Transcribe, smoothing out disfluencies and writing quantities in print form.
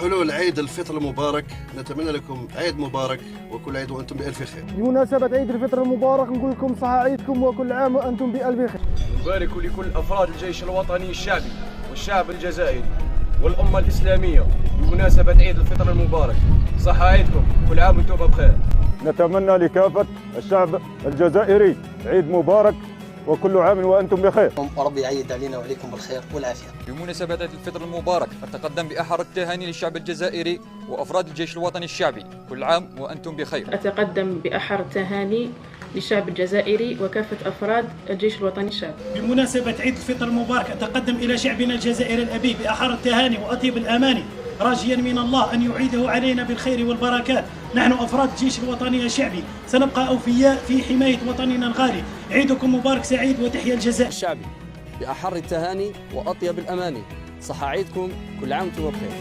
حلول عيد الفطر المبارك نتمنى لكم عيد مبارك وكل عيد وأنتم بألف خير. بمناسبة عيد الفطر المبارك نقول لكم صحة عيدكم وكل عام وأنتم بألف خير. نبارك لكل أفراد الجيش الوطني الشعبي والشعب الجزائري والأمة الإسلامية بمناسبة عيد الفطر المبارك. صحة عيدكم، كل عام وأنتم بخير. نتمنى لكافة الشعب الجزائري عيد مبارك وكل عام وأنتم بخير. وربي يعيد علينا وعليكم بالخير والعافية. بمناسبة عيد الفطر المبارك أتقدم بأحر التهاني للشعب الجزائري وأفراد الجيش الوطني الشعبي، كل عام وأنتم بخير. أتقدم بأحر التهاني للشعب الجزائري وكافة أفراد الجيش الوطني الشعبي. بمناسبة عيد الفطر المبارك أتقدم إلى شعبنا الجزائري الأبي بأحر التهاني وأطيب الأماني، راجيا من الله أن يعيده علينا بالخير والبركات. نحن أفراد الجيش الوطني الشعبي سنبقى أوفياء في حماية وطننا الغالي. عيدكم مبارك سعيد وتحيا الجزائر. الشعبي بأحر التهاني وأطيب الأماني، صحة عيدكم، كل عام وأنتم بخير.